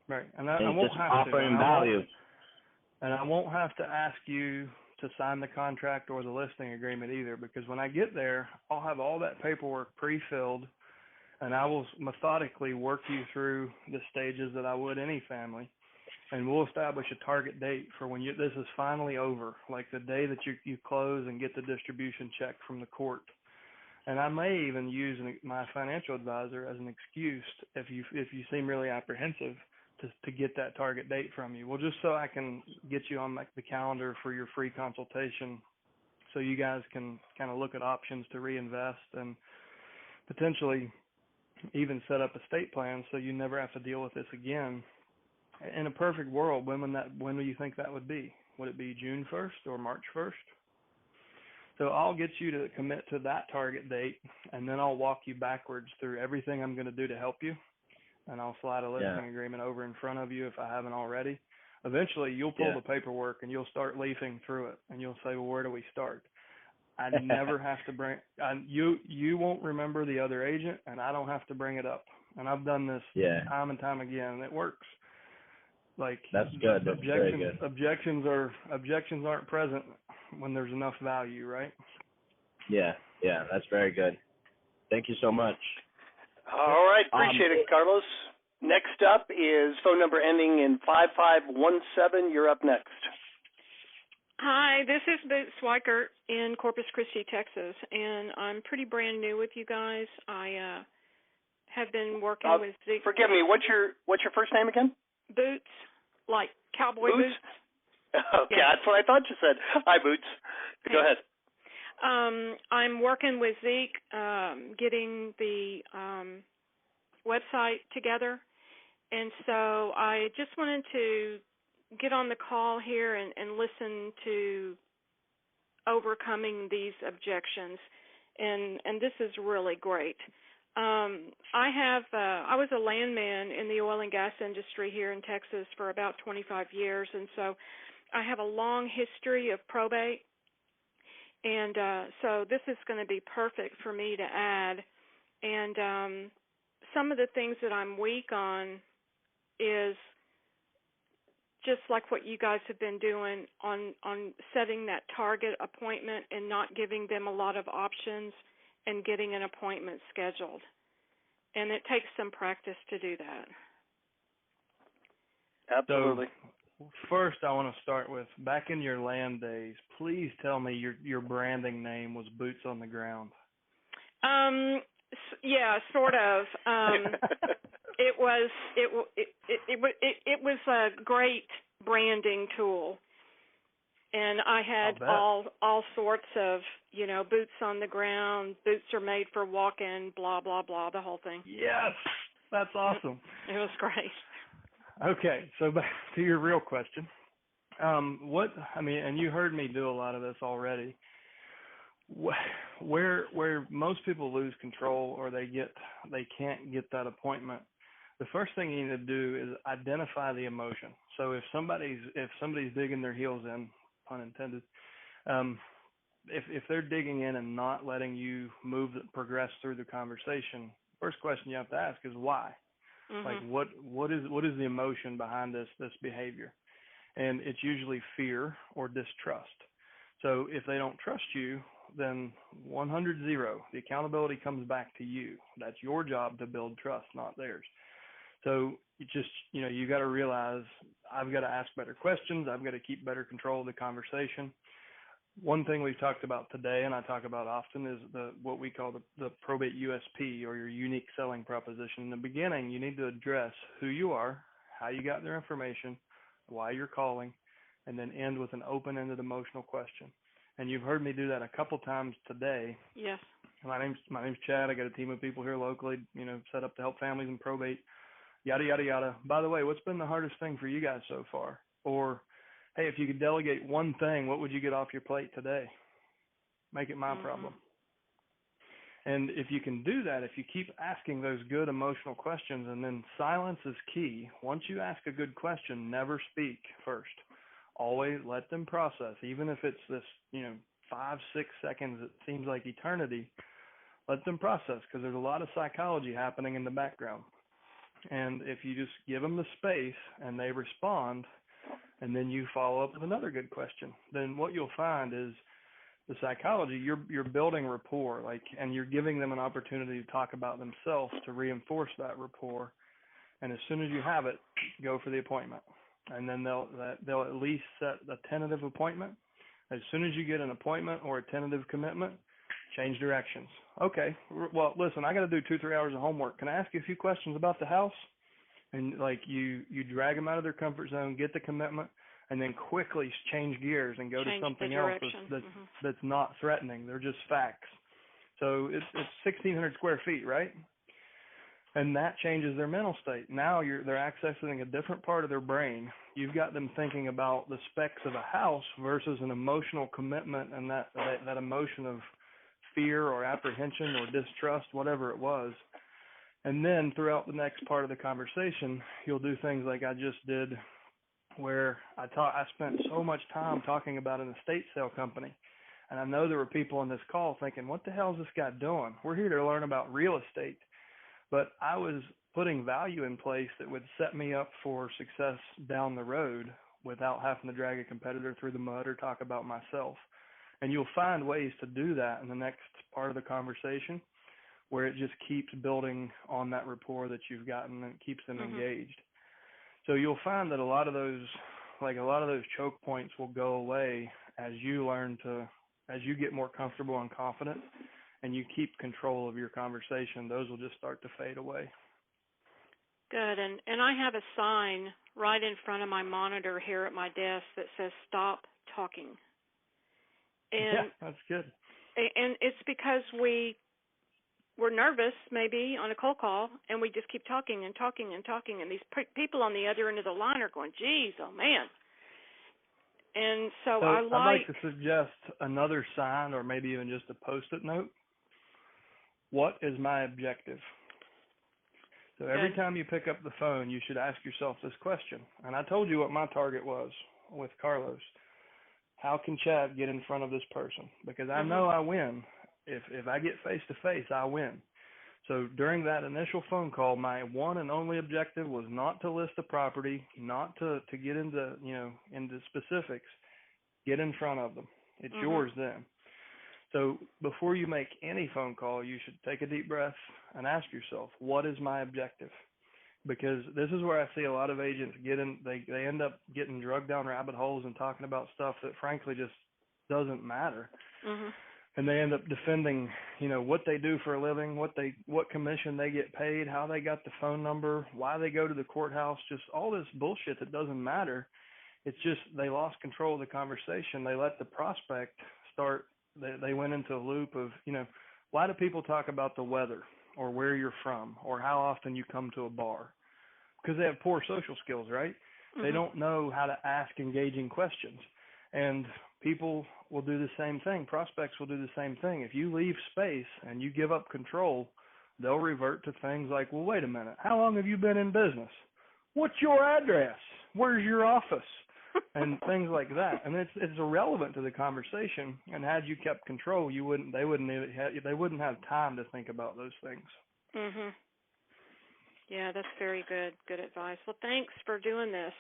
Right, and I won't just have offering to. value. And I won't have to ask you to sign the contract or the listing agreement either, because when I get there, I'll have all that paperwork pre-filled, and I will methodically work you through the stages that I would any family. And we'll establish a target date for when this is finally over, like the day that you close and get the distribution check from the court. And I may even use my financial advisor as an excuse if you seem really apprehensive to get that target date from you. Well, just so I can get you on the calendar for your free consultation, so you guys can kind of look at options to reinvest and potentially even set up estate plans so you never have to deal with this again. In a perfect world, when do you think that would be? Would it be June 1st or March 1st? So I'll get you to commit to that target date, and then I'll walk you backwards through everything I'm going to do to help you, and I'll slide a listing agreement over in front of you if I haven't already. Eventually, you'll pull the paperwork, and you'll start leafing through it, and you'll say, well, where do we start? I never have to bring you won't remember the other agent, and I don't have to bring it up. And I've done this time and time again, and it works. Like, that's good. That's very good. Objections aren't present when there's enough value, right? Yeah, that's very good. Thank you so much. All right, appreciate it, Carlos. Next up is phone number ending in 5517. You're up next. Hi, this is Boots Weichert in Corpus Christi, Texas, and I'm pretty brand new with you guys. I have been working with Zeke. Forgive me, what's your first name again? Boots, like cowboy boots. Okay, that's what I thought you said. Hi, Boots. Go ahead. I'm working with Zeke, getting the website together, and so I just wanted to get on the call here and listen to overcoming these objections, and this is really great. I was a landman in the oil and gas industry here in Texas for about 25 years, and so I have a long history of probate, and so this is going to be perfect for me to add. And some of the things that I'm weak on is just like what you guys have been doing on setting that target appointment and not giving them a lot of options and getting an appointment scheduled. And it takes some practice to do that. Absolutely. So first, I want to start with, back in your land days, please tell me your branding name was Boots on the Ground. Yeah, sort of. It was a great branding tool. And I had all sorts of, boots on the ground, boots are made for walking, blah, blah, blah, the whole thing. Yes, that's awesome. It was great. Okay, so back to your real question. And you heard me do a lot of this already. Where most people lose control or they can't get that appointment, the first thing you need to do is identify the emotion. So if somebody's digging their heels in, pun intended, if they're digging in and not letting you progress through the conversation, first question you have to ask is why. Mm-hmm. Like what is the emotion behind this behavior? And it's usually fear or distrust. So if they don't trust you, then 100-0, the accountability comes back to you. That's your job to build trust, not theirs. So you got to realize I've got to ask better questions. I've got to keep better control of the conversation. One thing we've talked about today, and I talk about often, is what we call the probate USP, or your unique selling proposition. In the beginning, you need to address who you are, how you got their information, why you're calling, and then end with an open-ended emotional question. And you've heard me do that a couple times today. Yes. My name's Chad. I got a team of people here locally, set up to help families in probate, yada, yada, yada. By the way, what's been the hardest thing for you guys so far? Or, hey, if you could delegate one thing, what would you get off your plate today? Make it my problem. And if you can do that, if you keep asking those good emotional questions, and then silence is key. Once you ask a good question, never speak first. Always let them process, even if it's this, 5-6 seconds, it seems like eternity. Let them process, because there's a lot of psychology happening in the background. And if you just give them the space and they respond, and then you follow up with another good question, then what you'll find is the psychology, you're building rapport, and you're giving them an opportunity to talk about themselves to reinforce that rapport. And as soon as you have it, go for the appointment. And then they'll at least set a tentative appointment. As soon as you get an appointment or a tentative commitment, change directions. Okay, well, listen, I got to do 2-3 hours of homework. Can I ask you a few questions about the house? And you drag them out of their comfort zone, get the commitment, and then quickly change gears and go to something else that's not threatening. They're just facts. So it's 1,600 square feet, right? And that changes their mental state. Now they're accessing a different part of their brain. You've got them thinking about the specs of a house versus an emotional commitment, and that emotion of fear or apprehension or distrust, whatever it was. And then throughout the next part of the conversation, you'll do things like I just did, where I spent so much time talking about an estate sale company. And I know there were people on this call thinking, what the hell is this guy doing? We're here to learn about real estate. But I was putting value in place that would set me up for success down the road without having to drag a competitor through the mud or talk about myself. And you'll find ways to do that in the next part of the conversation, where it just keeps building on that rapport that you've gotten and keeps them engaged. So you'll find that a lot of those choke points will go away as you get more comfortable and confident, and you keep control of your conversation. Those will just start to fade away. Good. And I have a sign right in front of my monitor here at my desk that says "Stop talking." And yeah, that's good. And it's because we're nervous, maybe, on a cold call, and we just keep talking and talking and talking, and these people on the other end of the line are going, geez, oh, man. And so I'd like to suggest another sign, or maybe even just a Post-it note. What is my objective? So every time you pick up the phone, you should ask yourself this question. And I told you what my target was with Carlos. How can Chad get in front of this person? Because I know I win. If I get face-to-face, I win. So during that initial phone call, my one and only objective was not to list the property, not to get into specifics. Get in front of them. It's yours then. So before you make any phone call, you should take a deep breath and ask yourself, what is my objective? Because this is where I see a lot of agents they end up getting drugged down rabbit holes and talking about stuff that frankly just doesn't matter. And they end up defending, what they do for a living, what commission they get paid, how they got the phone number, why they go to the courthouse, just all this bullshit that doesn't matter. It's just they lost control of the conversation. They let the prospect start. They went into a loop of, why do people talk about the weather or where you're from or how often you come to a bar? Because they have poor social skills, right? They don't know how to ask engaging questions. And people will do the same thing. Prospects will do the same thing. If you leave space and you give up control, they'll revert to things like, well, wait a minute. How long have you been in business? What's your address? Where's your office? And things like that. And it's irrelevant to the conversation. And had you kept control, they wouldn't have time to think about those things. Yeah, that's very good advice. Well, thanks for doing this.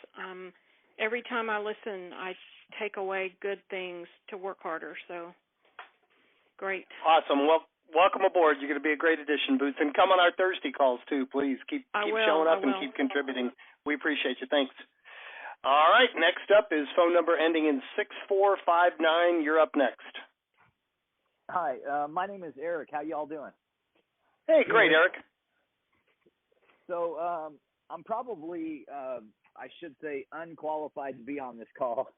Every time I listen, I take away good things to work harder. So great. Awesome. Well, welcome aboard. You're going to be a great addition, Boots. And come on our Thursday calls, too. Please keep showing up and keep contributing. We appreciate you. Thanks. All right. Next up is phone number ending in 6459. You're up next. Hi. My name is Eric. How y'all doing? Hey, great, Eric. So I'm probably, I should say, unqualified to be on this call.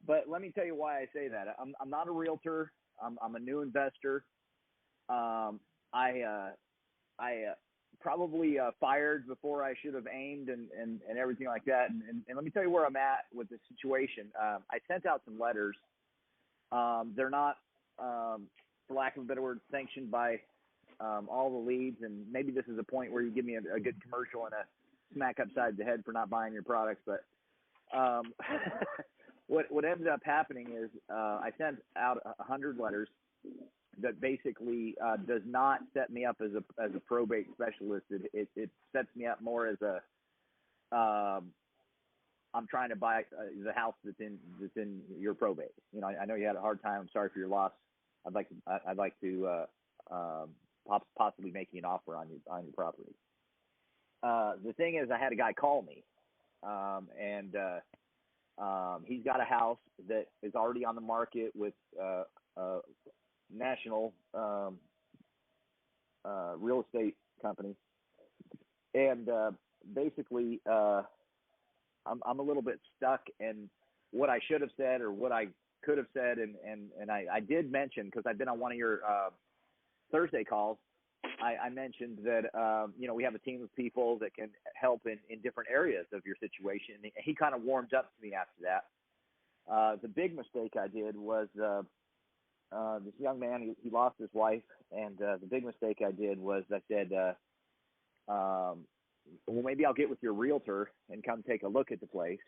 But let me tell you why I say that. I'm not a realtor. I'm a new investor. I probably fired before I should have aimed and everything like that. And let me tell you where I'm at with the situation. I sent out some letters. They're not, for lack of a better word, sanctioned by all the leads. And maybe this is a point where you give me a good commercial and a smack upside the head for not buying your products. But what ended up happening is I sent out 100 letters that basically does not set me up as a probate specialist. It sets me up more as a I'm trying to buy the house that's in your probate. You know, I know you had a hard time. I'm sorry for your loss. I'd like to possibly make you an offer on your property. The thing is, I had a guy call me, and he's got a house that is already on the market with national real estate company, and basically I'm a little bit stuck in what I should have said or what I could have said, and I did mention, because I've been on one of your Thursday calls, I mentioned that you know, we have a team of people that can help in different areas of your situation. And he kind of warmed up to me after that. The big mistake I did was this young man, he lost his wife, and the big mistake I did was I said, well, maybe I'll get with your realtor and come take a look at the place,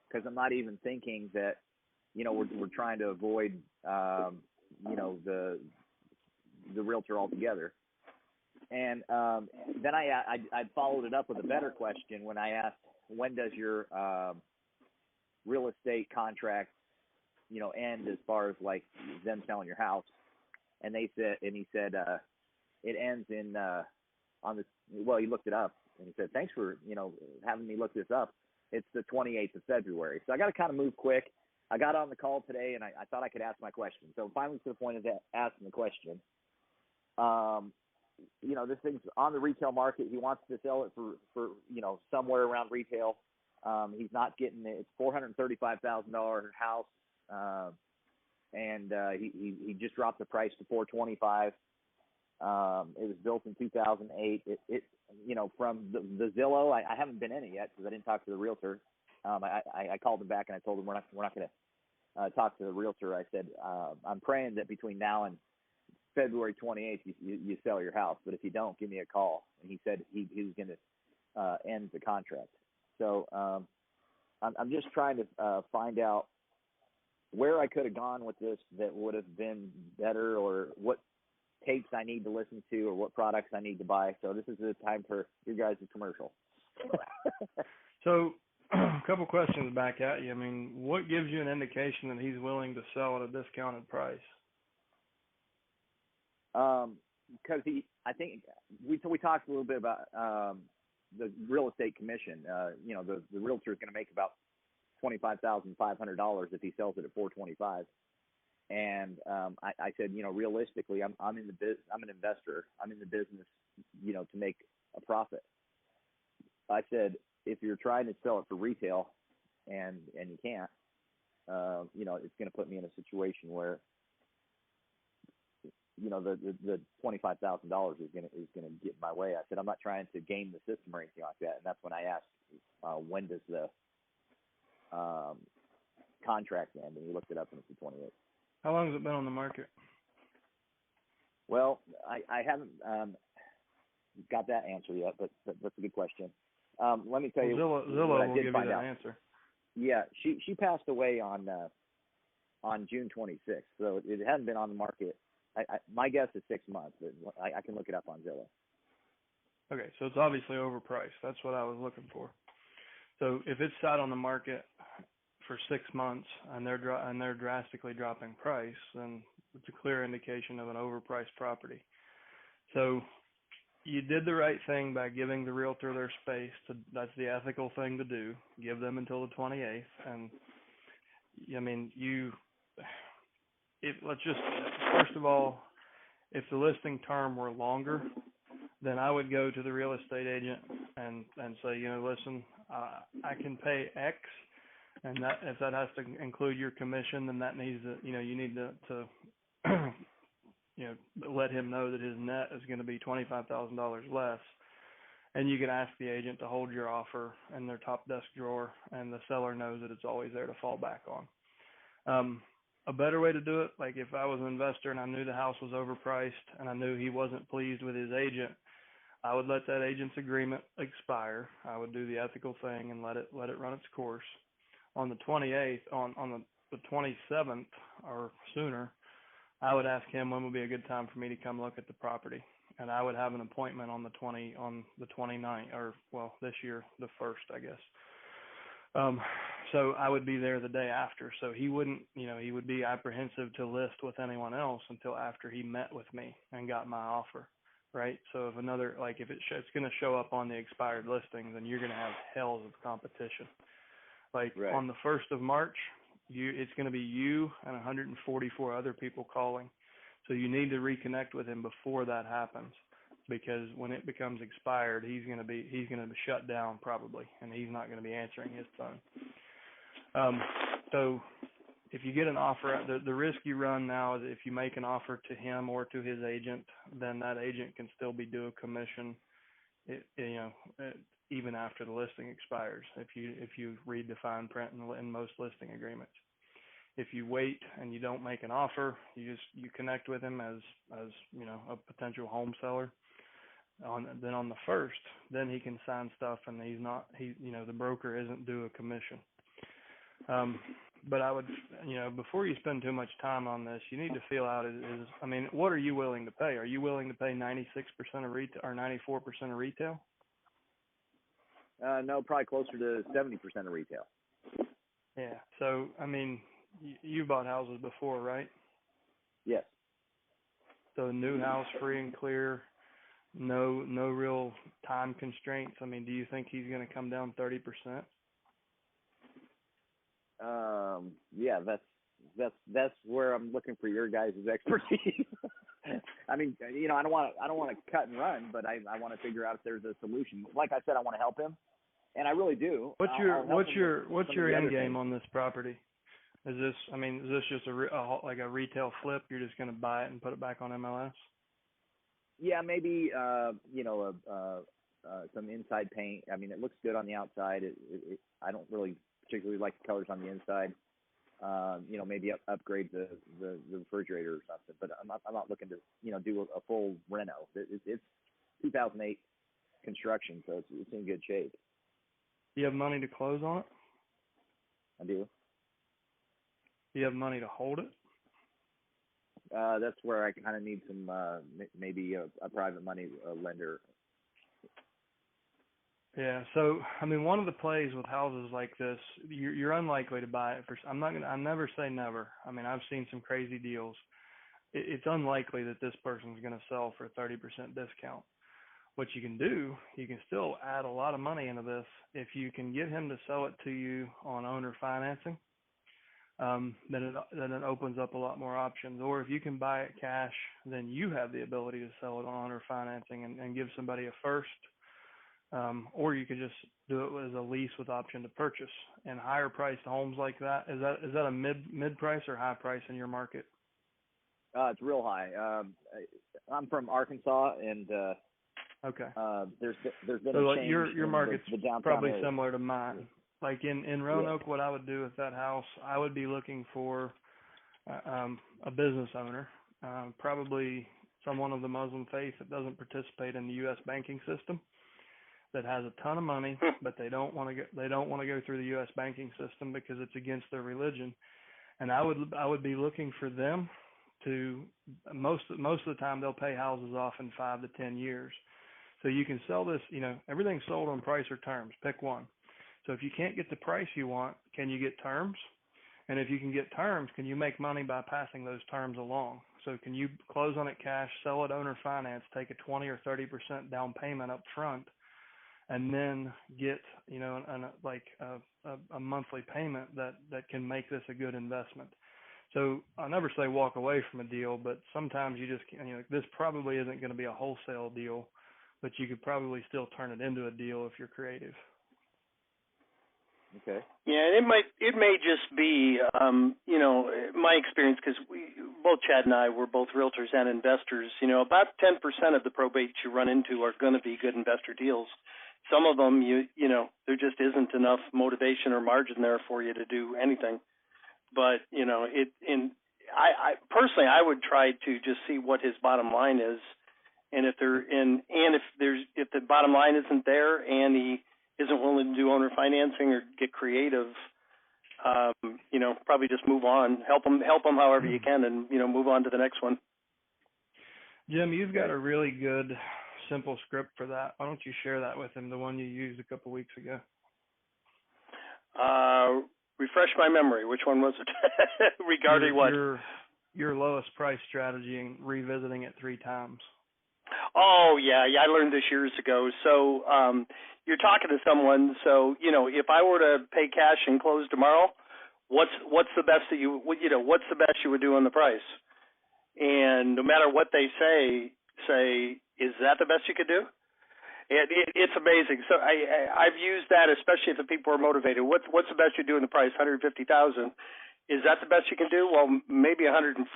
because I'm not even thinking that, you know, we're trying to avoid, you know, the realtor altogether. And then I followed it up with a better question when I asked, when does your real estate contract, you know, end, as far as like them selling your house? And he said it ends in he looked it up, and he said, thanks for, you know, having me look this up. It's the 28th of February. So I got to kind of move quick. I got on the call today, and I thought I could ask my question. So finally to the point of asking the question. You know, this thing's on the retail market. He wants to sell it for you know, somewhere around retail. He's not getting it. It's $435,000 house, and he just dropped the price to $425,000. It was built in 2008. It you know, from the Zillow, I haven't been in it yet because I didn't talk to the realtor. I called him back and I told him we're not going to talk to the realtor. I said I'm praying that between now and February 28th you sell your house, but if you don't, give me a call. And he said he was going to end the contract. So I'm just trying to find out where I could have gone with this that would have been better, or what tapes I need to listen to, or what products I need to buy. So this is the time for your guys' commercial. So a couple questions back at you. I mean, what gives you an indication that he's willing to sell at a discounted price? Because I think we talked a little bit about the real estate commission. You know, the realtor is going to make about $25,500 if he sells it at $425,000. And I said, you know, realistically, I'm an investor. I'm in the business, you know, to make a profit. I said, if you're trying to sell it for retail and you can't, you know, it's going to put me in a situation where, you know, the $25,000 is going to get in my way. I said, I'm not trying to game the system or anything like that. And that's when I asked, when does the contract end? And he looked it up, and it's the 28th. How long has it been on the market? Well, I haven't got that answer yet, but that's a good question. Let me tell you. Zillow will give you that answer. Yeah, she passed away on June 26th, so it hasn't been on the market. My guess is 6 months, but I can look it up on Zillow. Okay, so it's obviously overpriced. That's what I was looking for. So if it's sat on the market for 6 months and they're drastically dropping price, then it's a clear indication of an overpriced property. So you did the right thing by giving the realtor their space. That's the ethical thing to do. Give them until the 28th. And I mean, first of all, if the listing term were longer, then I would go to the real estate agent and say, you know, listen, I can pay X, And that if that has to include your commission, then that needs to, you need to let him know that his net is going to be $25,000 less. And you can ask the agent to hold your offer in their top desk drawer, and the seller knows that it's always there to fall back on. A better way to do it, like if I was an investor and I knew the house was overpriced and I knew he wasn't pleased with his agent, I would let that agent's agreement expire. I would do the ethical thing and let it run its course. On the 28th, on the 27th or sooner, I would ask him when would be a good time for me to come look at the property. And I would have an appointment on the 29th, or well, this year, the 1st, I guess. So I would be there the day after. So he wouldn't, he would be apprehensive to list with anyone else until after he met with me and got my offer, right? So if if it's going to show up on the expired listing, then you're going to have hells of competition. Like right. On the 1st of March, it's going to be you and 144 other people calling. So you need to reconnect with him before that happens, because when it becomes expired, he's going to be shut down probably, and he's not going to be answering his phone. So if you get an offer, the risk you run now is if you make an offer to him or to his agent, then that agent can still be due a commission, even after the listing expires. If you read the fine print in most listing agreements. If you wait and you don't make an offer, you connect with him as a potential home seller. Then on the 1st, then he can sign stuff, and the broker isn't due a commission. But I would, before you spend too much time on this, you need to feel out what are you willing to pay? Are you willing to pay 96% of retail or 94% of retail? No, probably closer to 70% of retail. Yeah. So, you bought houses before, right? Yes. So a new house, free and clear, no real time constraints. Do you think he's going to come down 30%? Yeah, that's where I'm looking for your guys' expertise. I don't want to cut and run, but I want to figure out if there's a solution. Like I said, I want to help him, and I really do. What's your end game on this property? Is this just like a retail flip? You're just going to buy it and put it back on MLS? Yeah, maybe some inside paint. It looks good on the outside. I don't really particularly like the colors on the inside. Maybe upgrade the refrigerator or something. But I'm not looking to do a full reno. It's 2008 construction, so it's in good shape. Do you have money to close on it? I do. Do you have money to hold it? That's where I kind of need some, maybe a private money lender. Yeah. So, one of the plays with houses like this, you're unlikely to buy it I never say never. I've seen some crazy deals. It's unlikely that this person's going to sell for a 30% discount. What you can do, you can still add a lot of money into this. If you can get him to sell it to you on owner financing, then it opens up a lot more options. Or if you can buy it cash, then you have the ability to sell it on owner financing and give somebody a first. Or you could just do it as a lease with option to purchase. And higher priced homes like that, is that a mid price or high price in your market? It's real high. I'm from Arkansas, and okay. There's been a change. Your market's the probably area. Similar to mine. Like in Roanoke, what I would do with that house, I would be looking for a business owner, probably someone of the Muslim faith that doesn't participate in the U.S. banking system, that has a ton of money, but they don't want to go through the U.S. banking system because it's against their religion. And I would be looking for them to most of the time they'll pay houses off in 5 to 10 years. So you can sell this. Everything's sold on price or terms. Pick one. So if you can't get the price you want, can you get terms? And if you can get terms, can you make money by passing those terms along? So can you close on it cash, sell it owner finance, take a 20 or 30% down payment up front, and then get a monthly payment that can make this a good investment. So I never say walk away from a deal, but sometimes you just this probably isn't going to be a wholesale deal, but you could probably still turn it into a deal if you're creative. Okay. Yeah, and it may just be, my experience, because both Chad and I were both realtors and investors. About 10% of the probates you run into are going to be good investor deals. Some of them, there just isn't enough motivation or margin there for you to do anything. But I personally, I would try to just see what his bottom line is, and if the bottom line isn't there, and he isn't willing to do owner financing or get creative, probably just move on. Help him however you can, and move on to the next one. Jim, you've got a really good simple script for that. Why don't you share that with him, the one you used a couple weeks ago? Refresh my memory. Which one was it? Regarding what? Your lowest price strategy and revisiting it 3 times. Oh, yeah, I learned this years ago. So you're talking to someone. So if I were to pay cash and close tomorrow, what's the best that what's the best you would do on the price? And no matter what they say, is that the best you could do? It's amazing. So I've used that, especially if the people are motivated. What's the best you do in the price? 150,000. Is that the best you can do? Well, maybe 140.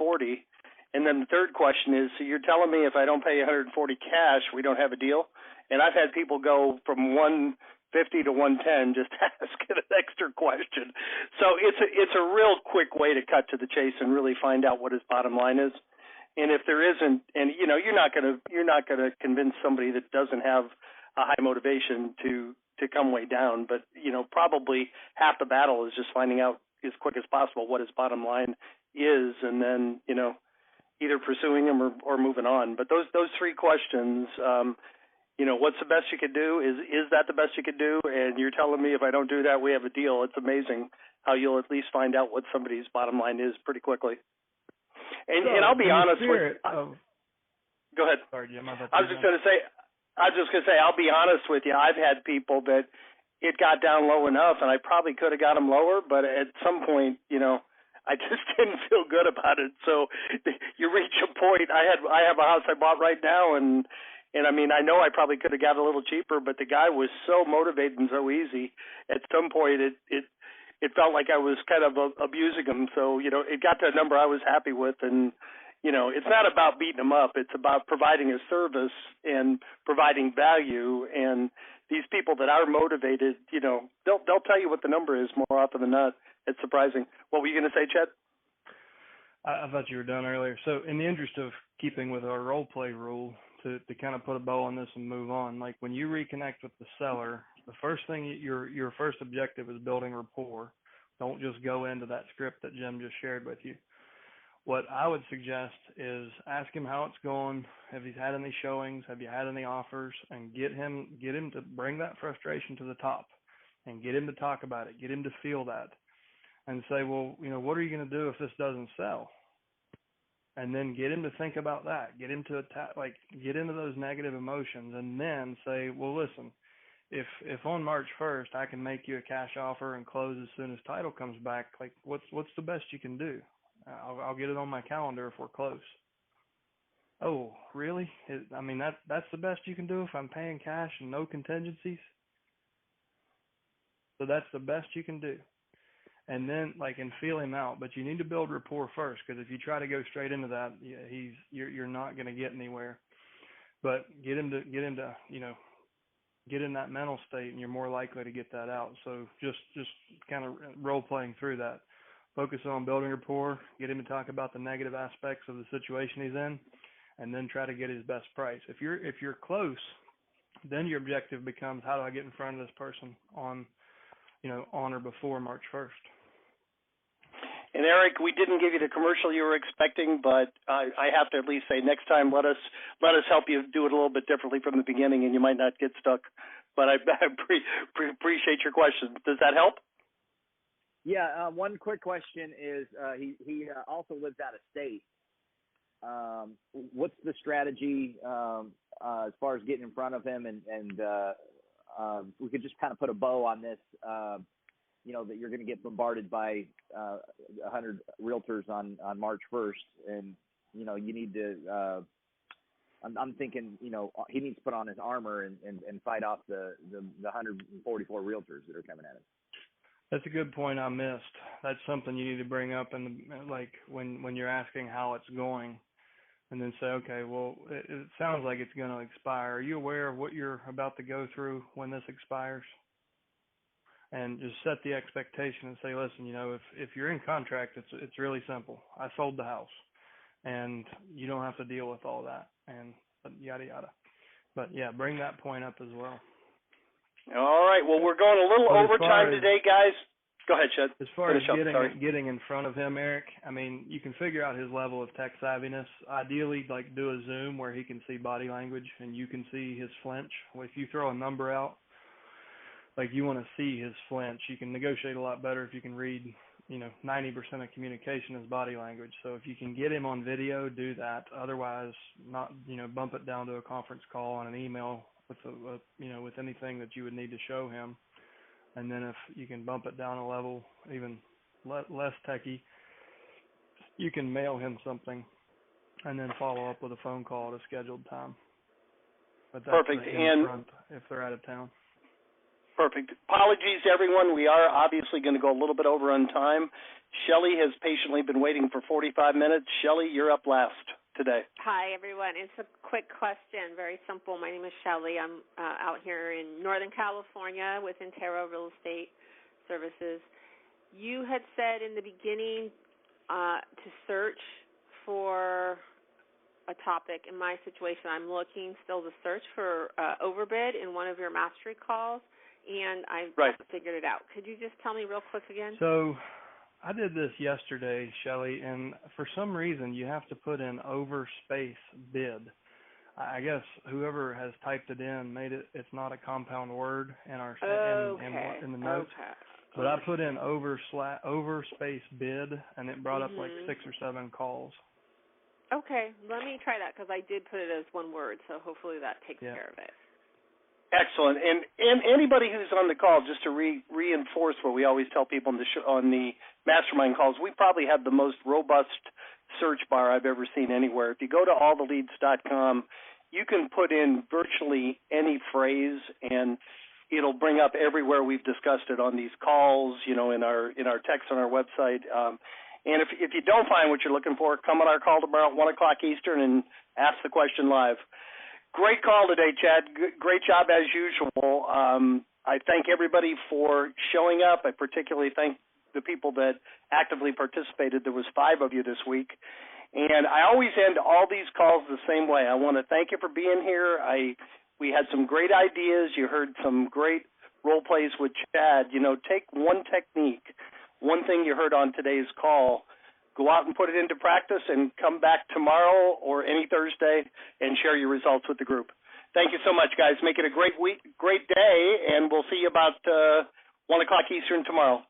And then the third question is, so you're telling me if I don't pay 140 cash, we don't have a deal? And I've had people go from 150 to 110 just asking an extra question. So it's a real quick way to cut to the chase and really find out what his bottom line is. And if there isn't, and you're not gonna convince somebody that doesn't have a high motivation to come way down. But probably half the battle is just finding out as quick as possible what his bottom line is, and then either pursuing him or moving on. But those 3 questions, what's the best you could do? Is that the best you could do? And you're telling me if I don't do that, we have a deal. It's amazing how you'll at least find out what somebody's bottom line is pretty quickly. And I'll be honest with you. Go ahead. Sorry, Jim. I was just going to say, I'll be honest with you. I've had people that it got down low enough, and I probably could have got them lower, but at some point, I just didn't feel good about it. So you reach a point. I have a house I bought right now, and I mean, I know I probably could have got a little cheaper, but the guy was so motivated and so easy. At some point, it felt like I was kind of abusing him. So, it got to a number I was happy with. And, it's not about beating him up. It's about providing a service and providing value. And these people that are motivated, they'll tell you what the number is more often than not. It's surprising. What were you going to say, Chet? I thought you were done earlier. So in the interest of keeping with our role play rule, to kind of put a bow on this and move on, like when you reconnect with the seller, the first thing, your first objective is building rapport. Don't just go into that script that Jim just shared with you. What I would suggest is ask him how it's going. Have you had any showings? Have you had any offers? And get him to bring that frustration to the top and get him to talk about it. Get him to feel that and say, well, what are you going to do if this doesn't sell? And then get him to think about that. Get him to get into those negative emotions, and then say, well, listen, if on March 1st I can make you a cash offer and close as soon as title comes back, like what's the best you can do? I'll get it on my calendar if we're close. Oh, really? That's the best you can do if I'm paying cash and no contingencies? So that's the best you can do. And then and feel him out, but you need to build rapport first, because if you try to go straight into that, you're not going to get anywhere. But get him to get in that mental state, and you're more likely to get that out. So just kind of role playing through that. Focus on building rapport, get him to talk about the negative aspects of the situation he's in, and then try to get his best price. If you're close, then your objective becomes, how do I get in front of this person on or before March 1st? And Eric, we didn't give you the commercial you were expecting, but I have to at least say next time, let us help you do it a little bit differently from the beginning, and you might not get stuck. But I appreciate your question. Does that help? Yeah. One quick question is he also lives out of state. What's the strategy as far as getting in front of him, and we could just kind of put a bow on this. That you're going to get bombarded by 100 realtors on March 1st, and you need to. I'm thinking, he needs to put on his armor and fight off the 144 realtors that are coming at him. That's a good point I missed. That's something you need to bring up in the, like when you're asking how it's going, and then say, okay, well, it sounds like it's going to expire. Are you aware of what you're about to go through when this expires? And just set the expectation and say, listen, if you're in contract, it's really simple. I sold the house, and you don't have to deal with all that, and yada yada. But yeah, bring that point up as well. All right. Well, we're going a little overtime today, guys. Go ahead, Chad. As far as getting in front of him, Eric, I mean, you can figure out his level of tech savviness. Ideally, like do a Zoom where he can see body language and you can see his flinch. If you throw a number out, like you want to see his flinch, you can negotiate a lot better if you can read, 90% of communication is body language. So if you can get him on video, do that. Otherwise, not, bump it down to a conference call and an email with with anything that you would need to show him. And then if you can bump it down a level, even less techy, you can mail him something and then follow up with a phone call at a scheduled time. But that's perfect. And front if they're out of town. Perfect. Apologies, everyone. We are obviously going to go a little bit over on time. Shelley has patiently been waiting for 45 minutes. Shelley, you're up last today. Hi, everyone. It's a quick question, very simple. My name is Shelley. I'm out here in Northern California with Intero Real Estate Services. You had said in the beginning to search for a topic. In my situation, I'm looking still to search for overbid in one of your mastery calls, and I haven't figured it out. Could you just tell me real quick again? So I did this yesterday, Shelley, and for some reason you have to put in overspace bid. I guess whoever has typed it in made it's not a compound word in our in the notes. Okay. But I put in overspace bid, and it brought up like 6 or 7 calls. Okay, let me try that because I did put it as one word, so hopefully that takes care of it. Excellent. And anybody who's on the call, just to reinforce what we always tell people on the mastermind calls, we probably have the most robust search bar I've ever seen anywhere. If you go to alltheleads.com, you can put in virtually any phrase, and it'll bring up everywhere we've discussed it on these calls, in our text on our website. And if you don't find what you're looking for, come on our call tomorrow at 1 o'clock Eastern and ask the question live. Great call today, Chad. Great job as usual. I thank everybody for showing up. I particularly thank the people that actively participated. There was 5 of you this week. And I always end all these calls the same way. I want to thank you for being here. We had some great ideas. You heard some great role plays with Chad. Take one technique, one thing you heard on today's call, go out and put it into practice, and come back tomorrow or any Thursday and share your results with the group. Thank you so much, guys. Make it a great week, great day, and we'll see you about 1 o'clock Eastern tomorrow.